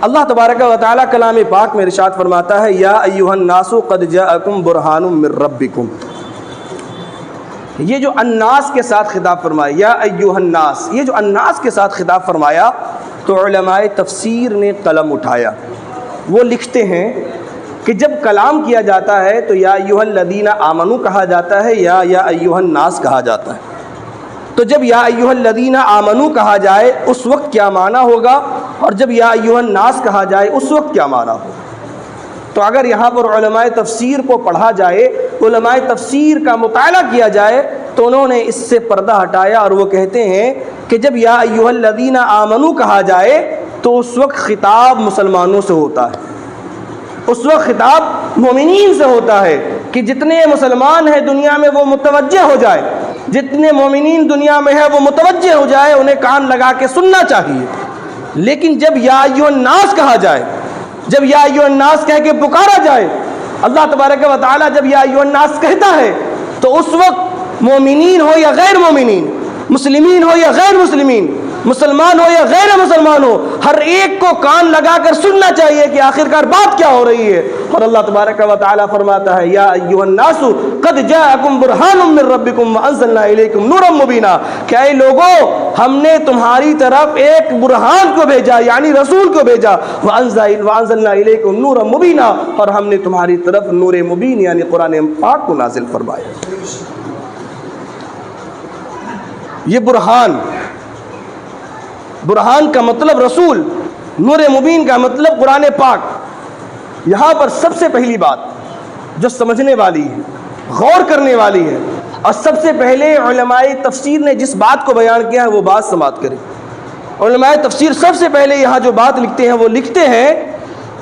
اللہ تبارک و تعالیٰ کلام پاک میں ارشاد فرماتا ہے یا ایھا الناس قد جاءکم برہان من ربکم. یہ جو الناس کے ساتھ خطاب فرمایا یا ایھا الناس، یہ جو الناس کے ساتھ خطاب فرمایا تو علماء تفسیر نے قلم اٹھایا. وہ لکھتے ہیں کہ جب کلام کیا جاتا ہے تو یا ایھا الذین آمنوا کہا جاتا ہے یا ایھا الناس کہا جاتا ہے. تو جب یا ایھا الذین آمنوا کہا جائے اس وقت کیا معنی ہوگا، اور جب یا ایھا الناس کہا جائے اس وقت کیا معنی ہوگا. تو اگر یہاں پر علماء تفسیر کو پڑھا جائے، علماء تفسیر کا مطالعہ کیا جائے تو انہوں نے اس سے پردہ ہٹایا اور وہ کہتے ہیں کہ جب یا ایھا الذین آمنوا کہا جائے تو اس وقت خطاب مسلمانوں سے ہوتا ہے، اس وقت خطاب مومنین سے ہوتا ہے کہ جتنے مسلمان ہیں دنیا میں وہ متوجہ ہو جائے، جتنے مومنین دنیا میں ہے وہ متوجہ ہو جائے، انہیں کان لگا کے سننا چاہیے. لیکن جب یا ایھا الناس کہا جائے، جب یا ایھا الناس کہہ کے پکارا جائے، اللہ تبارک و تعالیٰ جب یا ایھا الناس کہتا ہے تو اس وقت مومنین ہو یا غیر مومنین، مسلمین ہو یا غیر مسلمین، مسلمان ہو یا غیر مسلمان ہو، ہر ایک کو کان لگا کر سننا چاہیے کہ آخرکار بات کیا ہو رہی ہے. اور اللہ تبارک و تعالیٰ فرماتا ہے یا ایھا الناس قد جاءکم برہان من ربکم وانزلنا الیکم نورا مبینا، کہ اے لوگو ہم نے تمہاری طرف ایک برہان کو بھیجا یعنی رسول کو بھیجا، وانزلنا الیکم نورا مبینا، اور ہم نے تمہاری طرف نور مبین یعنی قرآن پاک کو نازل فرمایا. یہ برہان کا مطلب رسول، نور مبین کا مطلب قرآن پاک. یہاں پر سب سے پہلی بات جو سمجھنے والی ہے، غور کرنے والی ہے، اور سب سے پہلے علماء تفسیر نے جس بات کو بیان کیا ہے وہ بات سماعت کریں. علماء تفسیر سب سے پہلے یہاں جو بات لکھتے ہیں وہ لکھتے ہیں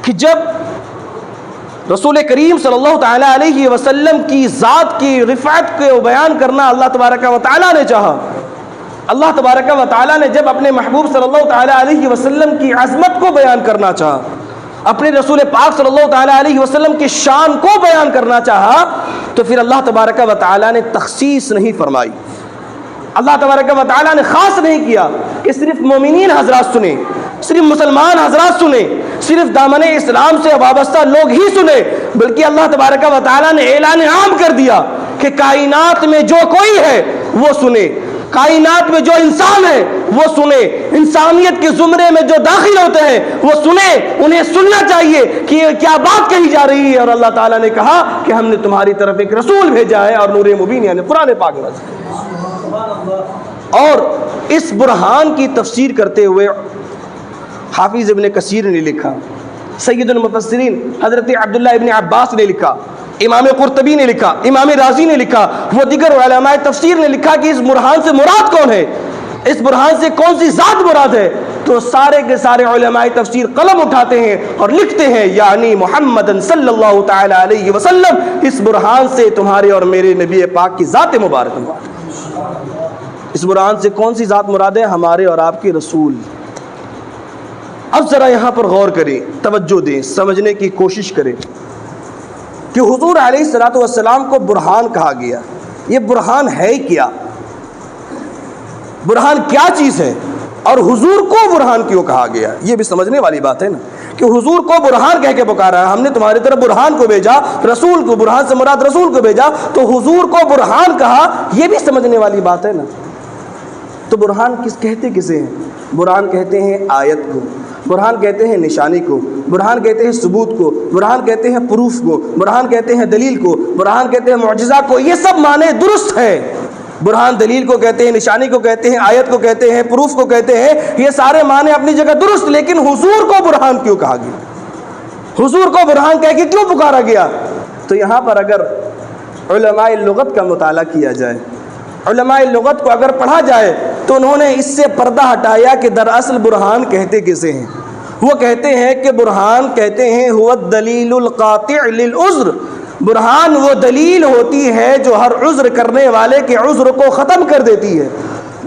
کہ جب رسول کریم صلی اللہ تعالیٰ علیہ وسلم کی ذات کی رفعت کو بیان کرنا اللہ تبارک و تعالیٰ نے چاہا، اللہ تبارک و تعالیٰ نے جب اپنے محبوب صلی اللہ تعالیٰ علیہ وسلم کی عظمت کو بیان کرنا چاہا، اپنے رسول پاک صلی اللہ تعالیٰ علیہ وسلم کی شان کو بیان کرنا چاہا، تو پھر اللہ تبارک و تعالیٰ نے تخصیص نہیں فرمائی. اللہ تبارک و تعالیٰ نے خاص نہیں کیا کہ صرف مومنین حضرات سنیں، صرف مسلمان حضرات سنیں، صرف دامن اسلام سے وابستہ لوگ ہی سنیں، بلکہ اللہ تبارک و تعالیٰ نے اعلان عام کر دیا کہ کائنات میں جو کوئی ہے وہ سنے، کائنات میں جو انسان ہے وہ سنے، انسانیت کے زمرے میں جو داخل ہوتے ہیں وہ سنے، انہیں سننا چاہیے کہ کیا بات کہی جا رہی ہے. اور اللہ تعالیٰ نے کہا کہ ہم نے تمہاری طرف ایک رسول بھیجا ہے اور نور مبین یعنی قرآن پاک نازل. اور اس برہان کی تفسیر کرتے ہوئے حافظ ابن کثیر نے لکھا، سید المفسرین حضرت عبداللہ ابن عباس نے لکھا، امام قرطبی نے لکھا، امام رازی نے لکھا، وہ دیگر علماء تفسیر نے لکھا کہ اس برہان سے مراد کون ہے، اس برہان سے کون سی ذات مراد ہے. تو سارے کے سارے علماء تفسیر قلم اٹھاتے ہیں اور لکھتے ہیں یعنی محمد صلی اللہ تعالی علیہ وسلم، اس برہان سے تمہارے اور میرے نبی پاک کی ذات مبارک مراد. اس برہان سے کون سی ذات مراد ہے؟ ہمارے اور آپ کے رسول. اب ذرا یہاں پر غور کریں، توجہ دیں، سمجھنے کی کوشش کریں کہ حضور علیہ الصلوۃ والسلام کو برہان کہا گیا. یہ برہان ہے کیا؟ برہان کیا چیز ہے؟ اور حضور کو برہان کیوں کہا گیا؟ یہ بھی سمجھنے والی بات ہے نا کہ حضور کو برہان کہہ کے پکارا ہے، ہم نے تمہاری طرف برہان کو بھیجا، رسول کو، برہان سے مراد رسول کو بھیجا، تو حضور کو برہان کہا، یہ بھی سمجھنے والی بات ہے نا. تو برہان کہتے کسے ہیں؟ برہان کہتے ہیں آیت کو، برہان کہتے ہیں نشانی کو، برہان کہتے ہیں ثبوت کو، برہان کہتے ہیں پروف کو، برہان کہتے ہیں دلیل کو، برہان کہتے ہیں معجزہ کو. یہ سب معنی درست ہے. برہان دلیل کو کہتے ہیں، نشانی کو کہتے ہیں، آیت کو کہتے ہیں، پروف کو کہتے ہیں، یہ سارے معنی اپنی جگہ درست. لیکن حضور کو برہان کیوں کہا گیا؟ حضور کو برہان کہہ کے کیوں پکارا گیا؟ تو یہاں پر اگر علماء لغت کا مطالعہ کیا جائے، علماء لغت کو اگر پڑھا جائے تو انہوں نے اس سے پردہ ہٹایا کہ دراصل برہان کہتے کسے ہیں. وہ کہتے ہیں کہ برہان کہتے ہیں هو الدلیل القاطع للعذر. برہان وہ دلیل ہوتی ہے جو ہر عذر کرنے والے کے عذر کو ختم کر دیتی ہے.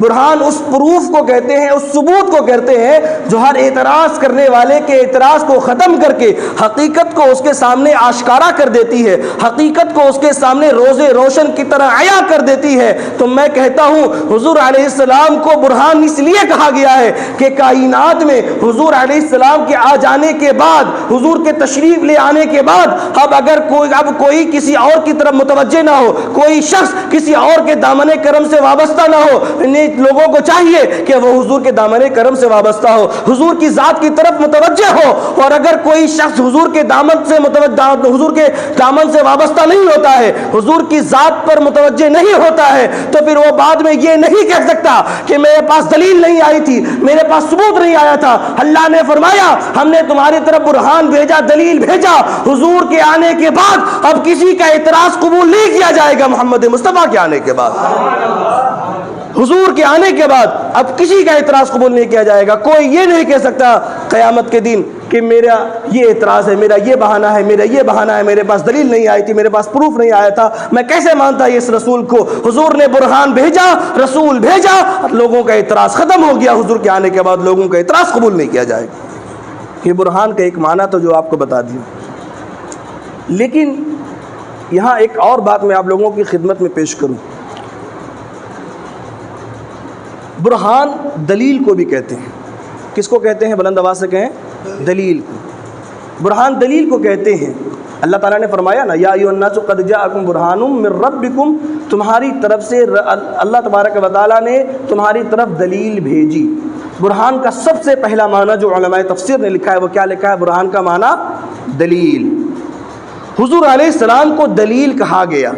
برہان اس پروف کو کہتے ہیں، اس ثبوت کو کہتے ہیں جو ہر اعتراض کرنے والے کے اعتراض کو ختم کر کے حقیقت کو اس کے سامنے آشکارا کر دیتی ہے، حقیقت کو اس کے سامنے روزے روشن کی طرح عیاں کر دیتی ہے۔ تو میں کہتا ہوں حضور علیہ السلام کو برہان اس لیے کہا گیا ہے کہ کائنات میں حضور علیہ السلام کے آ جانے کے بعد، حضور کے تشریف لے آنے کے بعد اب کوئی کسی اور کی طرف متوجہ نہ ہو، کوئی شخص کسی اور کے دامن کرم سے وابستہ نہ ہو۔ لوگوں کو چاہیے کہ وہ حضور کے دامن کرم سے وابستہ ہو، حضور کی ذات کی طرف متوجہ ہو، اور اگر کوئی شخص حضور کے دامن سے وابستہ نہیں ہوتا ہے، حضور کی ذات پر متوجہ نہیں ہوتا ہے، تو پھر وہ بعد میں یہ نہیں کہہ سکتا کہ میرے پاس دلیل نہیں آئی تھی، میرے پاس ثبوت نہیں آیا تھا۔ اللہ نے فرمایا ہم نے تمہاری طرف برہان بھیجا، دلیل بھیجا۔ حضور کے آنے کے بعد اب کسی کا اعتراض قبول نہیں کیا جائے گا۔ محمد مصطفیٰ کے آنے کے بعد، حضور کے آنے کے بعد اب کسی کا اعتراض قبول نہیں کیا جائے گا۔ کوئی یہ نہیں کہہ سکتا قیامت کے دن کہ میرا یہ اعتراض ہے، میرا یہ بہانہ ہے، میرا یہ بہانہ ہے، میرے پاس دلیل نہیں آئی تھی، میرے پاس پروف نہیں آیا تھا، میں کیسے مانتا اس رسول کو۔ حضور نے برہان بھیجا، رسول بھیجا، لوگوں کا اعتراض ختم ہو گیا۔ حضور کے آنے کے بعد لوگوں کا اعتراض قبول نہیں کیا جائے گا۔ یہ برہان کا ایک معنی تو جو آپ کو بتا دیا، لیکن یہاں ایک اور بات میں آپ لوگوں کی خدمت میں پیش کروں۔ برہان دلیل کو بھی کہتے ہیں۔ کس کو کہتے ہیں؟ بلند آواز سے کہیں، دلیل کو۔ برہان دلیل کو کہتے ہیں۔ اللہ تعالیٰ نے فرمایا نا، یا ایھا الناس قد جاءکم برہان من ربکم، تمہاری طرف سے اللہ تبارک و تعالیٰ نے تمہاری طرف دلیل بھیجی۔ برہان کا سب سے پہلا معنی جو علماء تفسیر نے لکھا ہے وہ کیا لکھا ہے؟ برہان کا معنی دلیل۔ حضور علیہ السلام کو دلیل کہا گیا،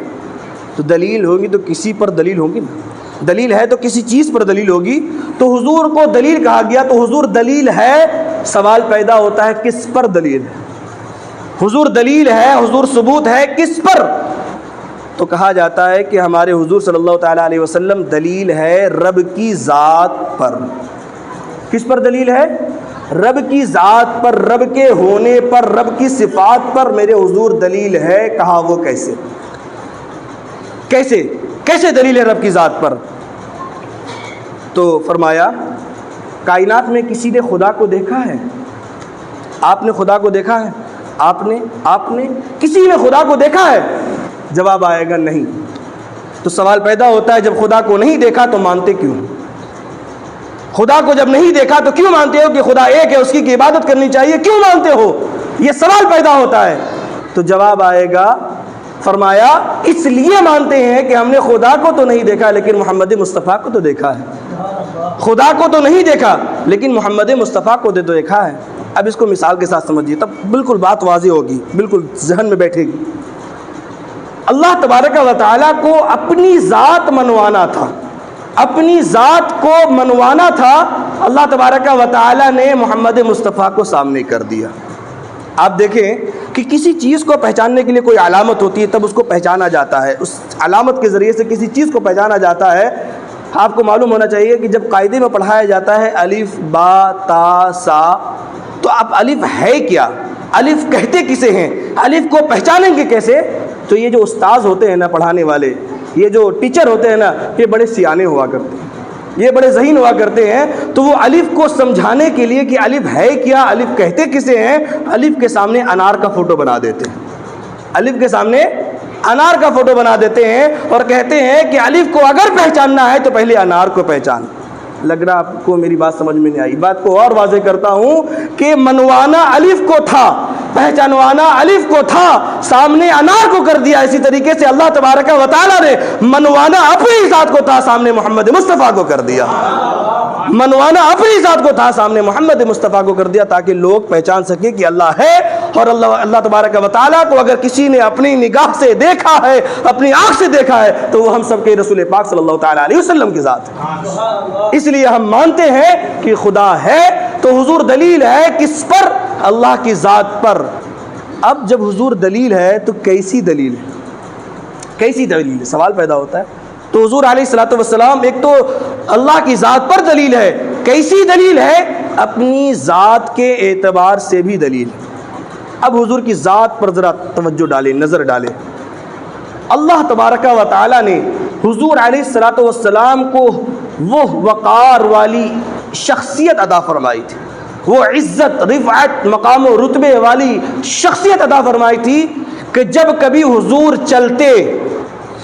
تو دلیل ہوگی تو کسی پر دلیل ہوگی نا، دلیل ہے تو کسی چیز پر دلیل ہوگی۔ تو حضور کو دلیل کہا گیا، تو حضور دلیل ہے، سوال پیدا ہوتا ہے کس پر دلیل ہے؟ حضور دلیل ہے، حضور ثبوت ہے، کس پر؟ تو کہا جاتا ہے کہ ہمارے حضور صلی اللہ تعالیٰ علیہ وسلم دلیل ہے رب کی ذات پر۔ کس پر دلیل ہے؟ رب کی ذات پر، رب کے ہونے پر، رب کی صفات پر میرے حضور دلیل ہے۔ کہا وہ کیسے؟ کیسے دلیل ہے رب کی ذات پر؟ تو فرمایا کائنات میں کسی نے خدا کو دیکھا ہے؟ آپ نے خدا کو دیکھا ہے؟ آپ نے کسی نے خدا کو دیکھا ہے؟ جواب آئے گا نہیں۔ تو سوال پیدا ہوتا ہے جب خدا کو نہیں دیکھا تو مانتے کیوں؟ خدا کو جب نہیں دیکھا تو کیوں مانتے ہو کہ خدا ایک ہے، اس کی عبادت کرنی چاہیے، کیوں مانتے ہو؟ یہ سوال پیدا ہوتا ہے۔ تو جواب آئے گا، فرمایا اس لیے مانتے ہیں کہ ہم نے خدا کو تو نہیں دیکھا لیکن محمد مصطفیٰ کو تو دیکھا ہے۔ خدا کو تو نہیں دیکھا لیکن محمد مصطفیٰ کو تو دیکھا ہے۔ اب اس کو مثال کے ساتھ سمجھیے، تب بالکل بات واضح ہوگی، بالکل ذہن میں بیٹھے گی۔ اللہ تبارک و تعالیٰ کو اپنی ذات منوانا تھا، اپنی ذات کو منوانا تھا، اللہ تبارک و تعالیٰ نے محمد مصطفیٰ کو سامنے کر دیا۔ آپ دیکھیں کہ کسی چیز کو پہچاننے کے لیے کوئی علامت ہوتی ہے، تب اس کو پہچانا جاتا ہے، اس علامت کے ذریعے سے کسی چیز کو پہچانا جاتا ہے۔ آپ کو معلوم ہونا چاہیے کہ جب قاعدے میں پڑھایا جاتا ہے الف با تا سا، تو اب الف ہے کیا؟ الف کہتے کسے ہیں؟ الف کو پہچانیں گے کیسے؟ تو یہ جو استاذ ہوتے ہیں نا پڑھانے والے، یہ جو ٹیچر ہوتے ہیں نا، یہ بڑے سیانے ہوا کرتے ہیں، یہ بڑے ذہین ہوا کرتے ہیں۔ تو وہ الف کو سمجھانے کے لیے کہ الف ہے کیا، الف کہتے کسے ہیں، الف کے سامنے انار کا فوٹو بنا دیتے ہیں، الف کے سامنے انار کا فوٹو بنا دیتے ہیں اور کہتے ہیں کہ الف کو اگر پہچاننا ہے تو پہلے انار کو پہچان۔ لگ رہا آپ کو میری بات سمجھ میں نہیں آئی۔ بات کو اور واضح کرتا ہوں کہ منوانا الف کو تھا، پہچانوانا الف کو تھا، سامنے انار کو کر دیا۔ اسی طریقے سے اللہ تبارک و تعالیٰ نے منوانا اپنی ذات کو تھا، سامنے محمد مصطفیٰ کو کر دیا۔ منوانا اپنی ذات کو تھا، سامنے محمد مصطفیٰ کو کر دیا، تاکہ لوگ پہچان سکیں کہ اللہ ہے۔ اور اللہ تبارک و تعالیٰ کو اگر کسی نے اپنی نگاہ سے دیکھا ہے، اپنی آنکھ سے دیکھا ہے، تو وہ ہم سب کے رسول پاک صلی اللہ تعالیٰ علیہ وسلم کی ذات ہے۔ اس لیے ہم مانتے ہیں کہ خدا ہے، تو حضور دلیل ہے کس پر؟ اللہ کی ذات پر۔ اب جب حضور دلیل ہے تو کیسی دلیل ہے؟ کیسی دلیل ہے؟ سوال پیدا ہوتا ہے۔ تو حضور علیہ الصلوۃ والسلام ایک تو اللہ کی ذات پر دلیل ہے، کیسی دلیل ہے؟ اپنی ذات کے اعتبار سے بھی دلیل ہے۔ اب حضور کی ذات پر ذرا توجہ ڈالیں، نظر ڈالیں۔ اللہ تبارک و تعالیٰ نے حضور علیہ الصلوۃ والسلام کو وہ وقار والی شخصیت عطا فرمائی تھی، وہ عزت رفعت مقام و رتبے والی شخصیت عطا فرمائی تھی کہ جب کبھی حضور چلتے،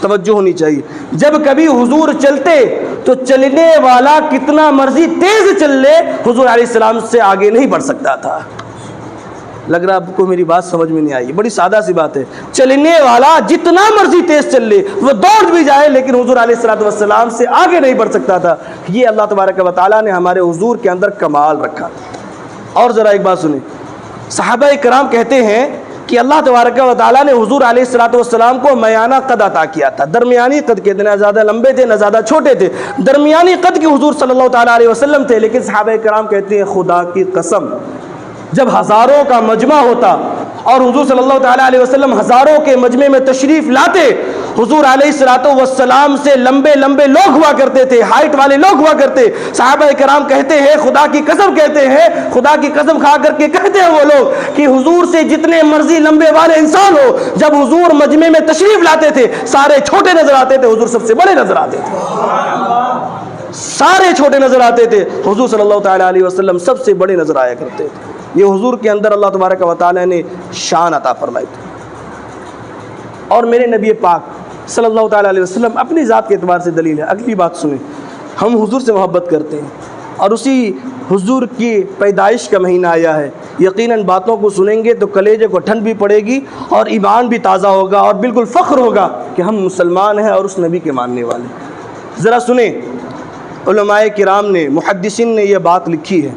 توجہ ہونی چاہیے، جب کبھی حضور چلتے تو چلنے والا کتنا مرضی تیز چل لے حضور علیہ السلام سے آگے نہیں بڑھ سکتا تھا۔ لگ رہا آپ کو میری بات سمجھ میں نہیں آئی، بڑی سادہ سی بات ہے، چلنے والا جتنا مرضی تیز چل لے، وہ دوڑ بھی جائے لیکن حضور علیہ السلام سے آگے نہیں بڑھ سکتا تھا۔ یہ اللہ تبارک و تعالیٰ نے ہمارے حضور کے اندر کمال رکھا۔ اور ذرا ایک بات سنیں، صحابہ کرام کہتے ہیں کہ اللہ تبارک و تعالیٰ نے حضور علیہ السلام کو میانہ قد عطا کیا تھا، درمیانی قد کے، نہ زیادہ لمبے تھے نہ زیادہ چھوٹے تھے، درمیانی قد کے حضور صلی اللہ تعالیٰ علیہ وسلم تھے۔ لیکن صحابہ کرام کہتے ہیں خدا کی قسم، جب ہزاروں کا مجمع ہوتا اور حضور صلی اللہ تعالیٰ علیہ وسلم ہزاروں کے مجمع میں تشریف لاتے، حضور علیہ السلام سے لمبے لمبے لوگ ہوا کرتے تھے، ہائٹ والے لوگ ہوا کرتے۔ صحابہ کرام کہتے ہیں خدا کی قسم، کہتے ہیں خدا کی قسم کھا کر کے کہتے ہیں وہ لوگ کہ حضور سے جتنے مرضی لمبے والے انسان ہو، جب حضور مجمع میں تشریف لاتے تھے سارے چھوٹے نظر آتے تھے، حضور سب سے بڑے نظر آتے تھے، سارے چھوٹے نظر آتے تھے، حضور صلی اللہ تعالیٰ علیہ وسلم سب سے بڑے نظر آیا کرتے تھے۔ یہ حضور کے اندر اللہ تبارک و تعالیٰ نے شان عطا فرمائی تھی۔ اور میرے نبی پاک صلی اللہ تعالیٰ علیہ وسلم اپنی ذات کے اعتبار سے دلیل ہے۔ اگلی بات سنیں، ہم حضور سے محبت کرتے ہیں اور اسی حضور کی پیدائش کا مہینہ آیا ہے، یقیناً باتوں کو سنیں گے تو کلیجے کو ٹھنڈ بھی پڑے گی اور ایمان بھی تازہ ہوگا اور بالکل فخر ہوگا کہ ہم مسلمان ہیں اور اس نبی کے ماننے والے۔ ذرا سنیں، علماء کرام نے، محدثین نے یہ بات لکھی ہے،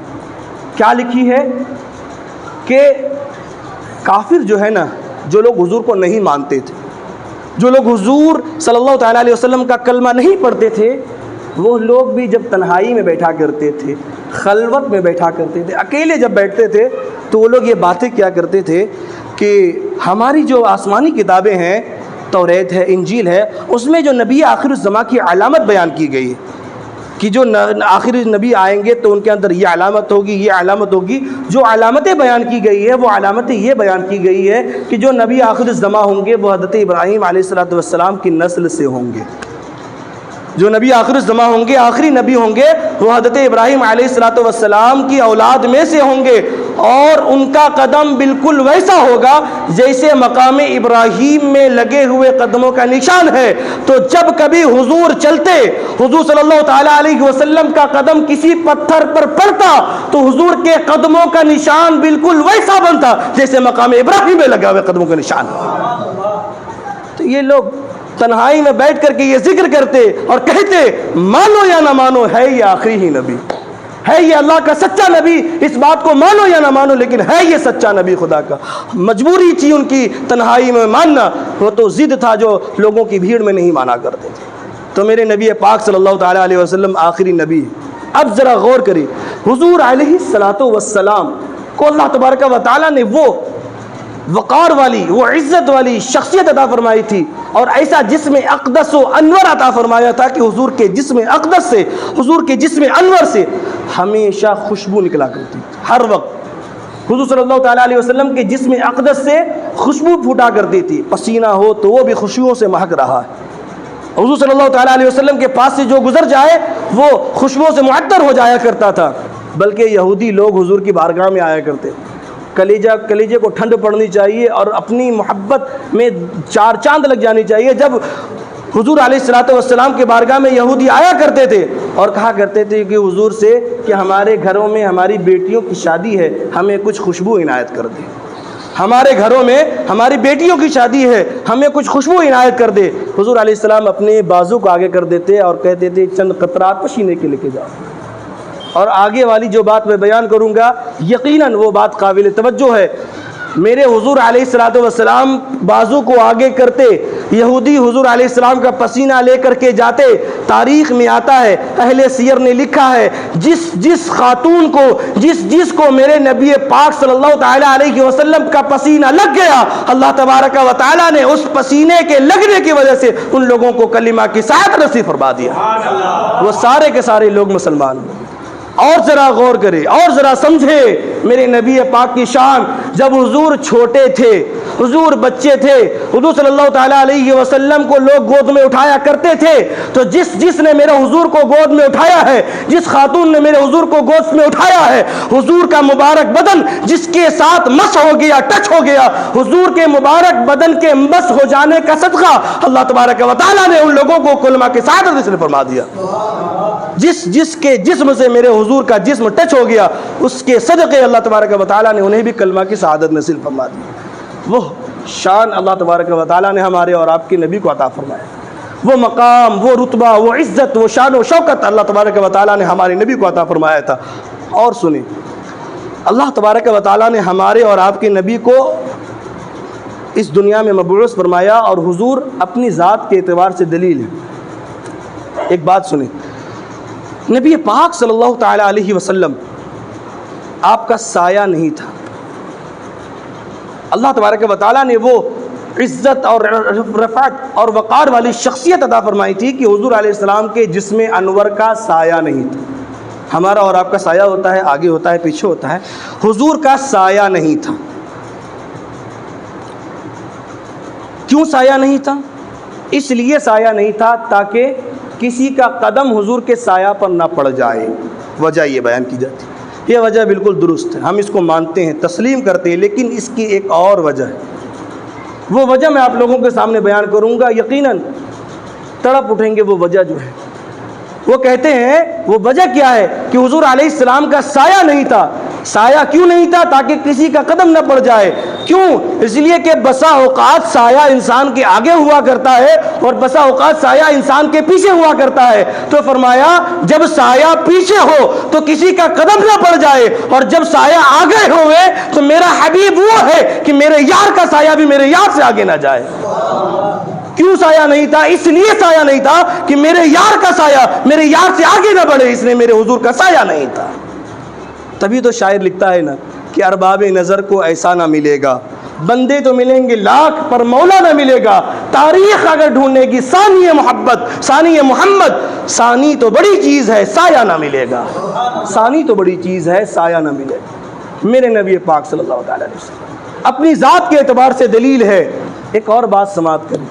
کیا لکھی ہے کہ کافر جو ہے نا، جو لوگ حضور کو نہیں مانتے تھے، جو لوگ حضور صلی اللہ تعالیٰ علیہ وسلم کا کلمہ نہیں پڑھتے تھے، وہ لوگ بھی جب تنہائی میں بیٹھا کرتے تھے، خلوت میں بیٹھا کرتے تھے، اکیلے جب بیٹھتے تھے تو وہ لوگ یہ باتیں کیا کرتے تھے کہ ہماری جو آسمانی کتابیں ہیں، توریت ہے، انجیل ہے، اس میں جو نبی آخر الزماں کی علامت بیان کی گئی ہے کہ جو آخری نبی آئیں گے تو ان کے اندر یہ علامت ہوگی، یہ علامت ہوگی، جو علامتیں بیان کی گئی ہے وہ علامتیں یہ بیان کی گئی ہے کہ جو نبی آخر الزماں ہوں گے وہ حضرت ابراہیم علیہ السلام کی نسل سے ہوں گے، جو نبی آخر الزماں ہوں گے، آخری نبی ہوں گے، وہ حضرت ابراہیم علیہ السلام کی اولاد میں سے ہوں گے، اور ان کا قدم بالکل ویسا ہوگا جیسے مقام ابراہیم میں لگے ہوئے قدموں کا نشان ہے۔ تو جب کبھی حضور چلتے، حضور صلی اللہ تعالیٰ علیہ وسلم کا قدم کسی پتھر پر پڑتا تو حضور کے قدموں کا نشان بالکل ویسا بنتا جیسے مقام ابراہیم میں لگا ہوئے قدموں کا نشان۔ تو یہ لوگ تنہائی میں بیٹھ کر کے یہ ذکر کرتے اور کہتے مانو یا نہ مانو ہے یہ آخری ہی نبی، ہے یہ اللہ کا سچا نبی، اس بات کو مانو یا نہ مانو لیکن ہے یہ سچا نبی خدا کا۔ مجبوری تھی ان کی تنہائی میں ماننا، وہ تو ضد تھا جو لوگوں کی بھیڑ میں نہیں مانا کرتے تھے۔ تو میرے نبی پاک صلی اللہ تعالیٰ علیہ وسلم آخری نبی۔ اب ذرا غور کریں، حضور علیہ السلام کو اللہ تبارک و تعالیٰ نے وہ وقار والی، وہ عزت والی شخصیت عطا فرمائی تھی اور ایسا جسم اقدس و انور عطا فرمایا تھا کہ حضور کے جسم اقدس سے، حضور کے جسم انور سے ہمیشہ خوشبو نکلا کرتی، ہر وقت حضور صلی اللہ تعالیٰ علیہ وسلم کے جسم اقدس سے خوشبو پھوٹا کرتی تھی، پسینہ ہو تو وہ بھی خوشبوؤں سے مہک رہا ہے۔ حضور صلی اللہ تعالیٰ علیہ وسلم کے پاس سے جو گزر جائے وہ خوشبوؤں سے معطر ہو جایا کرتا تھا۔ بلکہ یہودی لوگ حضور کی بارگاہ میں آیا کرتے، کلیجے کو ٹھنڈ پڑنی چاہیے اور اپنی محبت میں چار چاند لگ جانی چاہیے جب حضور علیہ السلام کے بارگاہ میں یہودی آیا کرتے تھے اور کہا کرتے تھے کہ حضور سے کہ ہمارے گھروں میں ہماری بیٹیوں کی شادی ہے، ہمیں کچھ خوشبو عنایت کر دے، ہمارے گھروں میں ہماری بیٹیوں کی شادی ہے، ہمیں کچھ خوشبو عنایت کر دے۔ حضور علیہ السلام اپنے بازو کو آگے کر دیتے اور کہتے تھے چند قطرات پسینے کے لے کے جاؤ۔ اور آگے والی جو بات میں بیان کروں گا یقیناً وہ بات قابل توجہ ہے۔ میرے حضور علیہ السلام بازو کو آگے کرتے، یہودی حضور علیہ السلام کا پسینہ لے کر کے جاتے۔ تاریخ میں آتا ہے، اہل سیر نے لکھا ہے، جس خاتون کو جس کو میرے نبی پاک صلی اللہ تعالیٰ علیہ وسلم کا پسینہ لگ گیا، اللہ تبارک و تعالیٰ نے اس پسینے کے لگنے کی وجہ سے ان لوگوں کو کلمہ کی سعادت نصیب فرما دیا، وہ سارے کے سارے لوگ مسلمان ہوئے۔ اور ذرا غور کرے اور ذرا سمجھے میرے نبی پاک کی شان۔ جب حضور چھوٹے تھے، حضور بچے تھے، حضور صلی اللہ تعالیٰ علیہ وسلم کو لوگ گود میں اٹھایا کرتے تھے، تو جس نے میرے حضور کو گود میں اٹھایا ہے، جس خاتون نے میرے حضور کو گود میں اٹھایا ہے، حضور کا مبارک بدن جس کے ساتھ مس ہو گیا، ٹچ ہو گیا، حضور کے مبارک بدن کے مس ہو جانے کا صدقہ اللہ تبارک و تعالیٰ نے ان لوگوں کو کلمہ کی سعادت نصیب فرما دیا۔ جس کے جسم سے میرے حضور کا جسم ٹچ ہو گیا، اس کے صدقے اللہ تبارک و تعالیٰ نے انہیں بھی کلمہ کی سعادت نصیب فرما دی۔ وہ شان اللہ تبارک و تعالیٰ نے ہمارے اور آپ کے نبی کو عطا فرمایا، وہ مقام، وہ رتبہ، وہ عزت، وہ شان و شوکت اللہ تبارک و تعالیٰ نے ہمارے نبی کو عطا فرمایا تھا۔ اور سنیں، اللہ تبارک و تعالیٰ نے ہمارے اور آپ کے نبی کو اس دنیا میں مبعوث فرمایا، اور حضور اپنی ذات کے اعتبار سے دلیل ہے۔ ایک بات سنیں، نبی پاک صلی اللہ تعالیٰ علیہ وسلم آپ کا سایہ نہیں تھا۔ اللہ تبارک و تعالیٰ نے وہ عزت اور رفعت اور وقار والی شخصیت عطا فرمائی تھی کہ حضور علیہ السلام کے جسم انور کا سایہ نہیں تھا۔ ہمارا اور آپ کا سایہ ہوتا ہے، آگے ہوتا ہے، پیچھے ہوتا ہے، حضور کا سایہ نہیں تھا۔ کیوں سایہ نہیں تھا؟ اس لیے سایہ نہیں تھا تاکہ کسی کا قدم حضور کے سایہ پر نہ پڑ جائے۔ وجہ یہ بیان کی جاتی ہے، یہ وجہ بالکل درست ہے، ہم اس کو مانتے ہیں، تسلیم کرتے ہیں، لیکن اس کی ایک اور وجہ ہے۔ وہ وجہ میں آپ لوگوں کے سامنے بیان کروں گا، یقیناً تڑپ اٹھیں گے وہ وجہ جو ہے۔ وہ کہتے ہیں وہ وجہ کیا ہے کہ حضور علیہ السلام کا سایہ نہیں تھا۔ سایہ کیوں نہیں تھا؟ تاکہ کسی کا قدم نہ پڑ جائے۔ کیوں؟ اس لیے کہ بسا اوقات سایہ انسان کے آگے ہوا کرتا ہے اور بسا اوقات سایہ انسان کے پیچھے ہوا کرتا ہے۔ تو فرمایا جب سایہ پیچھے ہو تو کسی کا قدم نہ پڑ جائے، اور جب سایہ آگے ہوئے تو میرا حبیب وہ ہے کہ میرے یار کا سایہ بھی میرے یار سے آگے نہ جائے۔ کیوں سایہ نہیں تھا؟ اس لیے سایہ نہیں تھا کہ میرے یار کا سایہ میرے یار سے آگے نہ بڑھے، اس لیے میرے حضور کا سایہ نہیں تھا۔ تبھی تو شاعر لکھتا ہے نا کہ ارباب نظر کو ایسا نہ ملے گا، بندے تو ملیں گے لاکھ پر مولا نہ ملے گا، تاریخ اگر ڈھونڈنے کی ثانی محبت، ثانی محمد، ثانی تو بڑی چیز ہے سایہ نہ ملے گا، ثانی تو بڑی چیز ہے سایہ نہ ملے گا۔ میرے نبی پاک صلی اللہ علیہ وسلم اپنی ذات کے اعتبار سے دلیل ہے۔ ایک اور بات سماعت کریں،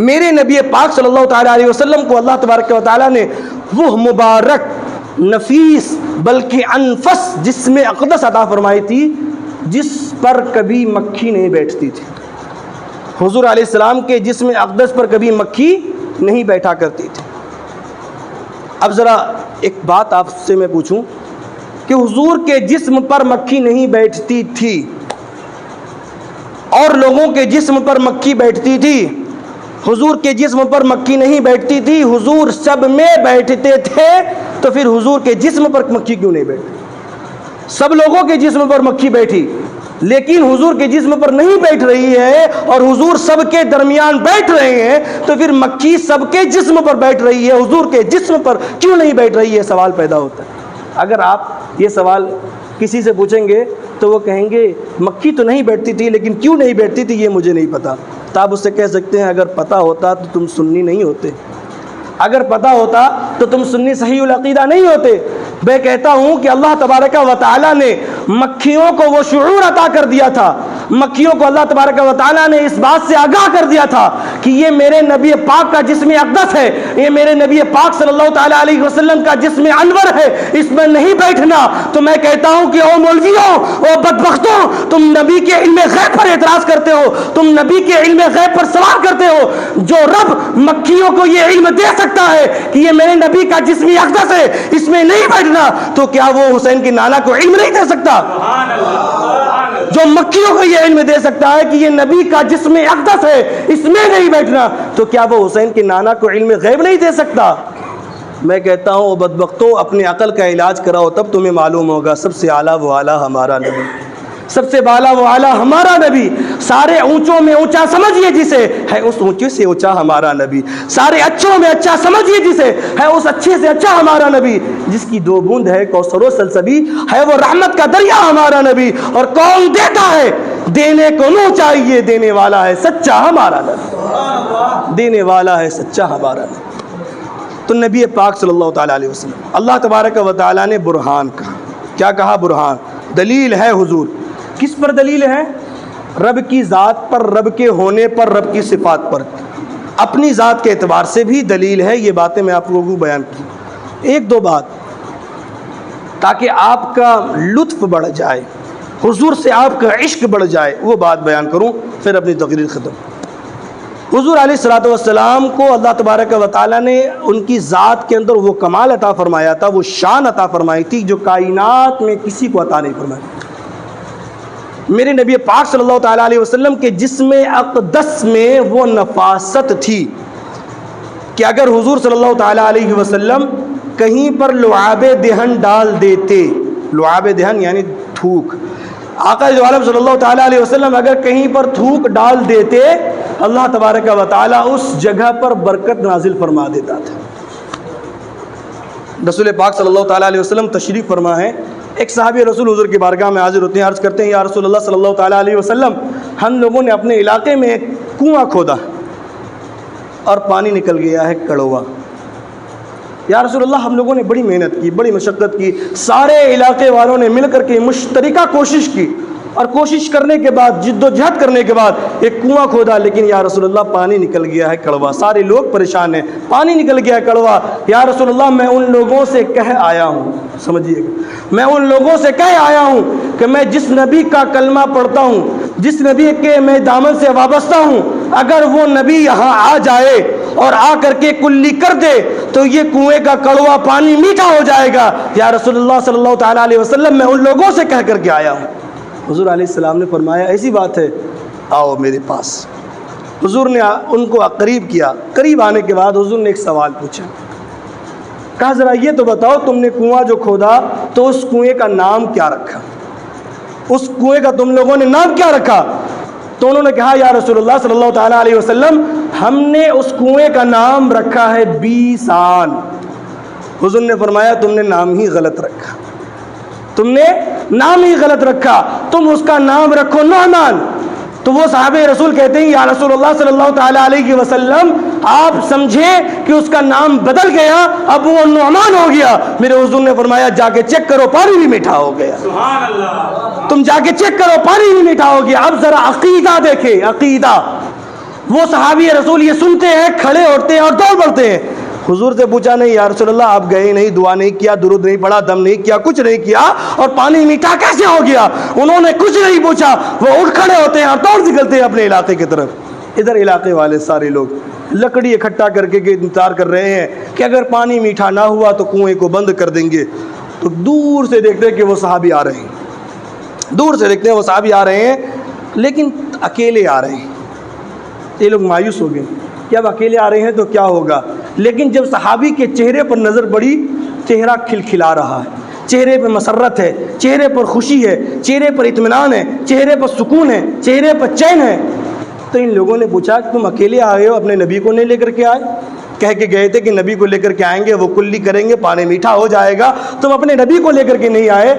میرے نبی پاک صلی اللہ تعالیٰ علیہ وسلم کو اللہ تبارک و تعالیٰ نے وہ مبارک، نفیس، بلکہ انفس جسم اقدس عطا فرمائی تھی جس پر کبھی مکھی نہیں بیٹھتی تھی۔ حضور علیہ السلام کے جسم اقدس پر کبھی مکھی نہیں بیٹھا کرتی تھی۔ اب ذرا ایک بات آپ سے میں پوچھوں کہ حضور کے جسم پر مکھی نہیں بیٹھتی تھی اور لوگوں کے جسم پر مکھی بیٹھتی تھی، حضور کے جسم پر مکھی نہیں بیٹھتی تھی، حضور سب میں بیٹھتے تھے، تو پھر حضور کے جسم پر مکھی کیوں نہیں بیٹھی؟ سب لوگوں کے جسم پر مکھی بیٹھی، لیکن حضور کے جسم پر نہیں بیٹھ رہی ہے، اور حضور سب کے درمیان بیٹھ رہے ہیں، تو پھر مکھی سب کے جسم پر بیٹھ رہی ہے، حضور کے جسم پر کیوں نہیں بیٹھ رہی ہے؟ سوال پیدا ہوتا ہے۔ اگر آپ یہ سوال کسی سے پوچھیں گے تو وہ کہیں گے مکھی تو نہیں بیٹھتی تھی، لیکن کیوں نہیں بیٹھتی تھی یہ مجھے نہیں پتا۔ تو آپ اس سے کہہ سکتے ہیں اگر پتہ ہوتا تو تم سنی نہیں ہوتے، اگر پتہ ہوتا تو تم سنی صحیح العقیدہ نہیں ہوتے۔ میں کہتا ہوں کہ اللہ تبارک و تعالیٰ نے مکھیوں کو وہ شعور عطا کر دیا تھا، مکھیوں کو اللہ تبارک و تعالیٰ نے اس بات سے آگاہ کر دیا تھا کہ یہ میرے نبی پاک کا جسم اقدس ہے، یہ میرے نبی پاک صلی اللہ تعالیٰ علیہ وسلم کا جسم انور ہے، اس میں نہیں بیٹھنا۔ تو میں کہتا ہوں کہ او مولویوں، او بدبختوں، تم نبی کے علم غیب پر اعتراض کرتے ہو، تم نبی کے علم غیب پر سوال کرتے ہو۔ جو رب مکھیوں کو یہ علم دے سکتا ہے کہ یہ میرے نبی کا جسم اقدس ہے، اس میں نہیں بیٹھنا، تو کیا وہ حسین کی نانا کو علم نہیں دے سکتا؟ جو مکھیوں کو یہ علم دے سکتا ہے کہ یہ نبی کا جسم اقدس ہے، اس میں نہیں بیٹھنا، تو کیا وہ حسین کی نانا کو علم غیب نہیں دے سکتا؟ میں کہتا ہوں بدبختوں، اپنی عقل کا علاج کراؤ تب تمہیں معلوم ہوگا سب سے اعلیٰ وہ اعلیٰ ہمارا نبی، سب سے بالا وہ اعلیٰ ہمارا نبی۔ سارے اونچوں میں اونچا سمجھیے جسے، ہے اس اونچے سے اونچا ہمارا نبی۔ سارے اچھوں میں اچھا سمجھیے جسے، ہے اس اچھے سے اچھا ہمارا نبی۔ جس کی 2 بوند ہے کوثر و سلسبی، ہے وہ رحمت کا دریا ہمارا نبی۔ اور کون دیتا ہے؟ دینے کو نو چاہیے، دینے والا ہے سچا ہمارا نبی، دینے والا ہے سچا ہمارا نبی۔ تو نبی پاک صلی اللہ تعالیٰ علیہ وسلم، اللہ تبارک و تعالیٰ نے برہان کہا۔ کیا کہا؟ برہان، دلیل ہے حضور۔ کس پر دلیل ہے؟ رب کی ذات پر، رب کے ہونے پر، رب کی صفات پر، اپنی ذات کے اعتبار سے بھی دلیل ہے۔ یہ باتیں میں آپ لوگوں کو بیان کی، ایک دو بات تاکہ آپ کا لطف بڑھ جائے، حضور سے آپ کا عشق بڑھ جائے، وہ بات بیان کروں پھر اپنی تقریر ختم۔ حضور علیہ الصلوۃ والسلام کو اللہ تبارک و تعالیٰ نے ان کی ذات کے اندر وہ کمال عطا فرمایا تھا، وہ شان عطا فرمائی تھی جو کائنات میں کسی کو عطا نہیں فرمائی۔ میرے نبی پاک صلی اللہ تعالیٰ علیہ وسلم کے جسم اقدس میں وہ نفاست تھی کہ اگر حضور صلی اللہ تعالیٰ علیہ وسلم کہیں پر لعاب دہن ڈال دیتے، لعاب دہن یعنی تھوک، آقا جو عالم صلی اللہ تعالیٰ علیہ وسلم اگر کہیں پر تھوک ڈال دیتے، اللہ تبارک و تعالیٰ اس جگہ پر برکت نازل فرما دیتا تھا۔ رسول پاک صلی اللہ تعالیٰ علیہ وسلم تشریف فرما ہے، ایک صحابی رسول حضور کی بارگاہ میں حاضر ہوتے ہیں، عرض کرتے ہیں یا رسول اللہ صلی اللہ تعالیٰ علیہ وسلم، ہم لوگوں نے اپنے علاقے میں ایک کنواں کھودا اور پانی نکل گیا ہے کڑوا۔ یا رسول اللہ، ہم لوگوں نے بڑی محنت کی، بڑی مشقت کی، سارے علاقے والوں نے مل کر کے مشترکہ کوشش کی، اور کوشش کرنے کے بعد، جد و جہد کرنے کے بعد ایک کنواں کھودا، لیکن یا رسول اللہ پانی نکل گیا ہے کڑوا۔ سارے لوگ پریشان ہیں، پانی نکل گیا ہے کڑوا۔ یا رسول اللہ، میں ان لوگوں سے کہہ آیا ہوں، سمجھیے گا، میں ان لوگوں سے کہہ آیا ہوں کہ میں جس نبی کا کلمہ پڑھتا ہوں، جس نبی کے میں دامن سے وابستہ ہوں، اگر وہ نبی یہاں آ جائے اور آ کر کے کلی کر دے تو یہ کنویں کا کڑوا پانی میٹھا ہو جائے گا۔ یا رسول اللہ صلی اللہ تعالیٰ علیہ وسلم، میں ان لوگوں سے کہہ کر کے آیا ہوں۔ حضور علیہ السلام نے فرمایا ایسی بات ہے، آؤ میرے پاس۔ حضور نے ان کو قریب کیا، قریب آنے کے بعد حضور نے ایک سوال پوچھا، کہا ذرا یہ تو بتاؤ، تم نے کنواں جو کھودا تو اس کنویں کا نام کیا رکھا؟ اس کنویں کا تم لوگوں نے نام کیا رکھا؟ تو انہوں نے کہا یا رسول اللہ صلی اللہ تعالیٰ علیہ وسلم، ہم نے اس کنویں کا نام رکھا ہے بیسان۔ حضور نے فرمایا تم نے نام ہی غلط رکھا، تم نے نام ہی غلط رکھا، تم اس کا نام رکھو نعمان۔ تو وہ صحابہ رسول کہتے ہیں یا رسول اللہ صلی اللہ تعالیٰ علیہ وسلم، آپ سمجھے کہ اس کا نام بدل گیا، اب وہ نعمان ہو گیا۔ میرے حضور نے فرمایا جا کے چیک کرو، پانی بھی میٹھا ہو گیا۔ سبحان اللہ، تم جا کے چیک کرو، پانی بھی میٹھا ہو گیا۔ اب ذرا عقیدہ دیکھے، عقیدہ۔ وہ صحابی رسول یہ سنتے ہیں، کھڑے ہوتے ہیں اور دوڑ پڑتے ہیں۔ حضور سے پوچھا نہیں یا رسول اللہ، آپ گئے نہیں، دعا نہیں کیا، درود نہیں پڑھا، دم نہیں کیا، کچھ نہیں کیا، اور پانی میٹھا کیسے ہو گیا؟ انہوں نے کچھ نہیں پوچھا، وہ اٹھ کھڑے ہوتے ہیں اور دوڑ نکلتے ہیں اپنے علاقے کی طرف۔ ادھر علاقے والے سارے لوگ لکڑی اکٹھا کر کے انتظار کر رہے ہیں کہ اگر پانی میٹھا نہ ہوا تو کنویں کو بند کر دیں گے۔ تو دور سے دیکھتے ہیں کہ وہ صحابی آ رہے ہیں، دور سے دیکھتے ہیں وہ صحابی آ رہے ہیں، لیکن اکیلے آ رہے ہیں۔ یہ لوگ مایوس ہو گئے کہ اب اکیلے آ رہے ہیں تو کیا ہوگا، لیکن جب صحابی کے چہرے پر نظر پڑی، چہرہ کھلکھلا رہا ہے، چہرے پہ مسرت ہے، چہرے پر خوشی ہے، چہرے پر اطمینان ہے، چہرے پر سکون ہے، چہرے پر چین ہے۔ تو ان لوگوں نے پوچھا کہ تم اکیلے آئے ہو، اپنے نبی کو نہیں لے کر کے آئے؟ کہہ کے گئے تھے کہ نبی کو لے کر کے آئیں گے، وہ کلی کریں گے، پانی میٹھا ہو جائے گا، تم اپنے نبی کو لے کر کے نہیں آئے؟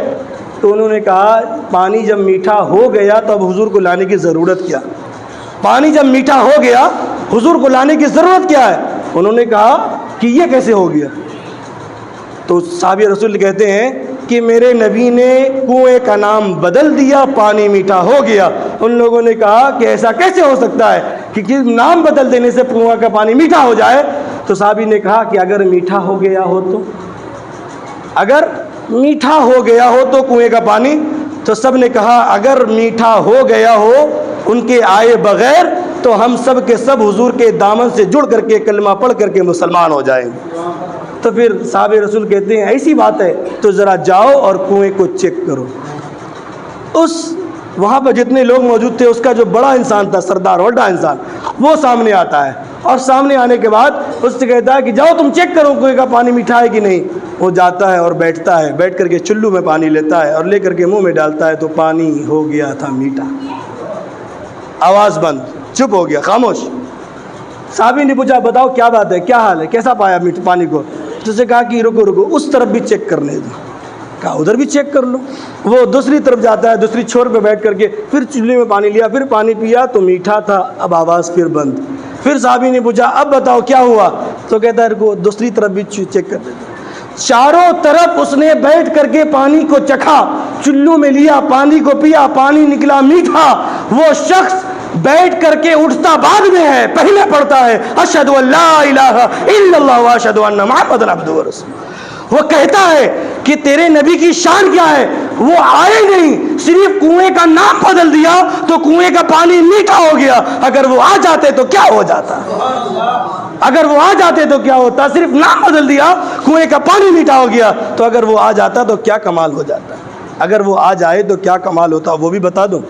تو انہوں نے کہا پانی جب میٹھا ہو گیا تو اب حضور کو لانے کی ضرورت کیا؟ پانی جب میٹھا ہو گیا حضور کو لانے کی ضرورت کیا ہے؟ انہوں نے کہا کہ یہ کیسے ہو گیا؟ تو صحابی رسول کہتے ہیں کہ میرے نبی نے کنویں کا نام بدل دیا، پانی میٹھا ہو گیا۔ ان لوگوں نے کہا کہ ایسا کیسے ہو سکتا ہے کہ نام بدل دینے سے کنواں کا پانی میٹھا ہو جائے؟ تو صحابی نے کہا کہ اگر میٹھا ہو گیا ہو تو، اگر میٹھا ہو گیا ہو تو کنویں کا پانی؟ تو سب نے کہا اگر میٹھا ہو گیا ہو ان کے آئے بغیر تو ہم سب کے سب حضور کے دامن سے جڑ کر کے کلمہ پڑھ کر کے مسلمان ہو جائیں گے۔ تو پھر صحابہ رسول کہتے ہیں ایسی بات ہے تو ذرا جاؤ اور کنویں کو چیک کرو۔ وہاں پر جتنے لوگ موجود تھے اس کا جو بڑا انسان تھا، سردار وڈا انسان، وہ سامنے آتا ہے، اور سامنے آنے کے بعد اس سے کہتا ہے کہ جاؤ تم چیک کرو کنویں کا پانی میٹھا ہے کہ نہیں۔ وہ جاتا ہے اور بیٹھتا ہے، بیٹھ کر کے چلو میں پانی لیتا ہے اور لے کر کے منہ میں ڈالتا ہے تو پانی ہو گیا تھا میٹھا۔ آواز بند، چپ ہو گیا، خاموش۔ صحابی نے پوچھا بتاؤ کیا بات ہے، کیا حال ہے، کیسا پایا پانی کو؟ تو اسے کہا کہ رکو اس طرف بھی چیک کرنے دو۔ کہا ادھر بھی چیک کر لو۔ وہ دوسری طرف جاتا ہے، دوسری چھور پہ بیٹھ کر کے پھر چولہے میں پانی لیا، پھر پانی پیا تو میٹھا تھا، اب آواز پھر بند۔ پھر صحابی نے پوچھا اب بتاؤ کیا ہوا؟ تو کہتا ہے رکو دوسری طرف بھی چیک کر دیتا۔ چاروں طرف اس نے بیٹھ کر کے پانی کو چکھا، چلو میں لیا، پانی کو پیا، پانی نکلا میٹھا، وہ شخص بیٹھ کر کے اٹھتا بعد میں ہے، پہلے پڑھتا ہے اشہد ان لا الہ الا اللہ واشہد ان محمد عبدہ ورسولہ۔ وہ کہتا ہے کہ تیرے نبی کی شان کیا ہے، وہ آئے نہیں، صرف کنویں کا نام بدل دیا تو کنویں کا پانی میٹھا ہو گیا، اگر وہ آ جاتے تو کیا ہو جاتا، اگر وہ آ جاتے تو کیا ہوتا، صرف نام بدل دیا کنویں کا پانی میٹھا ہو گیا، تو اگر وہ آ جاتا تو کیا کمال ہو جاتا، اگر وہ آ جائے تو کیا کمال ہوتا، وہ بھی بتا دوں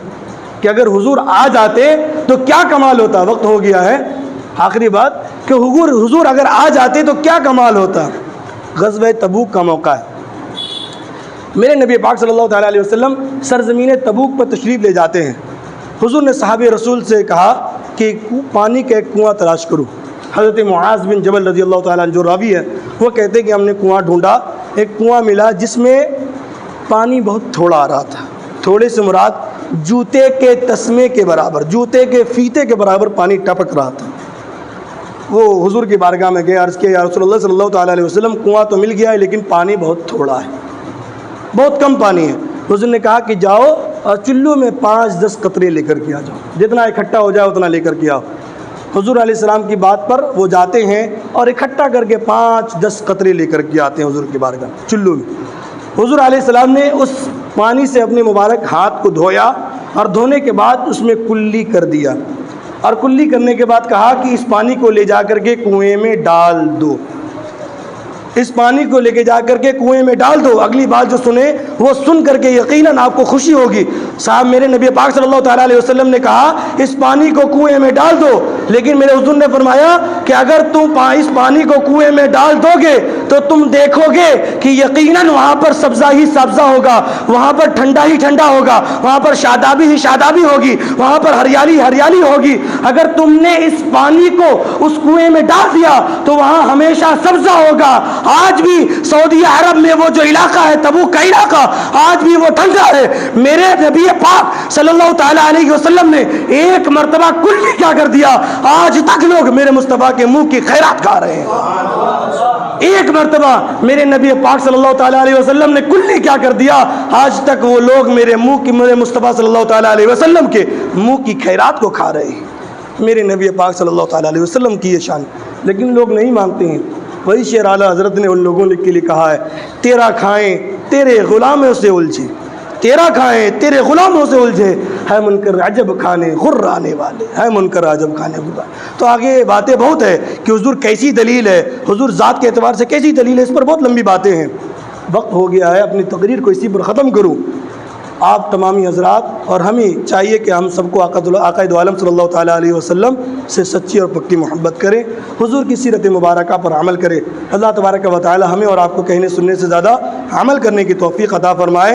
کہ اگر حضور آ جاتے تو کیا کمال ہوتا۔ وقت ہو گیا ہے، آخری بات کہ حضور اگر آ جاتے تو کیا کمال ہوتا۔ غزوہ تبوک کا موقع ہے، میرے نبی پاک صلی اللہ تعالیٰ علیہ وسلم سرزمین تبوک پر تشریف لے جاتے ہیں۔ حضور نے صحابہ رسول سے کہا کہ پانی کا ایک کنواں تلاش کرو۔ حضرت معاذ بن جبل رضی اللہ تعالیٰ عنہ جو راوی ہے وہ کہتے کہ ہم نے کنواں ڈھونڈا، ایک کنواں ملا جس میں پانی بہت تھوڑا آ رہا تھا، تھوڑے سے مراد جوتے کے تسمے کے برابر، جوتے کے فیتے کے برابر پانی ٹپک رہا تھا۔ وہ حضور کی بارگاہ میں گئے، عرض کیا یا رسول اللہ صلی اللہ تعالیٰ علیہ وسلم کنواں تو مل گیا ہے لیکن پانی بہت تھوڑا ہے، بہت کم پانی ہے۔ حضور نے کہا کہ جاؤ اور چلو میں 5-10 قطرے لے کر کے آ جاؤ، جتنا اکٹھا ہو جائے اتنا لے کر کے آؤ۔ حضور علیہ السلام کی بات پر وہ جاتے ہیں اور اکٹھا کر کے 5-10 قطرے لے کر کے آتے ہیں حضور کی بارگاہ چلو میں۔ حضور علیہ السلام نے اس پانی سے اپنے مبارک ہاتھ کو دھویا اور دھونے کے بعد اس میں کلی کر دیا، اور کلی کرنے کے بعد کہا کہ اس پانی کو لے جا کر کے کنویں میں ڈال دو، اس پانی کو لے کے جا کر کے کنویں میں ڈال دو۔ اگلی بات جو سنے وہ سن کر کے یقیناً آپ کو خوشی ہوگی۔ صاحب میرے نبی پاک صلی اللہ تعالیٰ علیہ وسلم نے کہا اس پانی کو کنویں میں ڈال دو، لیکن میرے حضور نے فرمایا کہ اگر تم اس پانی کو کنویں میں ڈال دو گے تو تم دیکھو گے کہ یقیناً وہاں پر سبزہ ہی سبزہ ہوگا، وہاں پر ٹھنڈا ہی ٹھنڈا ہوگا، وہاں پر شادابی ہی شادابی ہوگی، وہاں پر ہریالی ہریالی ہوگی۔ اگر تم نے اس پانی کو اس کنویں میں ڈال دیا تو وہاں ہمیشہ سبزہ ہوگا۔ آج بھی سعودی عرب میں وہ جو علاقہ ہے تبوک کا علاقہ، آج بھی وہ ٹھنڈا ہے۔ میرے نبی پاک صلی اللہ تعالیٰ علیہ وسلم نے ایک مرتبہ کلی کیا کر دیا، آج تک لوگ میرے مصطفیٰ کے منہ کی خیرات کھا رہے ہیں۔ ایک مرتبہ میرے نبی پاک صلی اللہ تعالیٰ علیہ وسلم نے کلی کیا کر دیا، آج تک وہ لوگ میرے مصطفیٰ صلی اللہ تعالیٰ علیہ وسلم کے منہ کی خیرات کو کھا رہے ہیں۔ میرے نبی پاک صلی اللہ تعالیٰ علیہ وسلم کی یہ شان، لیکن لوگ نہیں مانتے ہیں۔ وہی شعر اعلیٰ حضرت نے ان لوگوں کے لیے کہا ہے، تیرا کھائیں تیرے غلاموں سے الجھے، تیرا کھائیں تیرے غلاموں سے الجھے، ہے منکر عجب کھانے غرانے والے، ہے منکر عجب کھانے غرانے۔ تو آگے باتیں بہت ہے کہ حضور کیسی دلیل ہے، حضور ذات کے اعتبار سے کیسی دلیل ہے، اس پر بہت لمبی باتیں ہیں۔ وقت ہو گیا ہے، اپنی تقریر کو اسی پر ختم کروں۔ آپ تمامی حضرات اور ہمیں چاہیے کہ ہم سب کو آقائد عالم صلی اللہ تعالیٰ علیہ وسلم سے سچی اور پکی محبت کریں، حضور کی سیرت مبارکہ پر عمل کریں۔ اللہ تبارک و تعالی ہمیں اور آپ کو کہنے سننے سے زیادہ عمل کرنے کی توفیق عطا فرمائے۔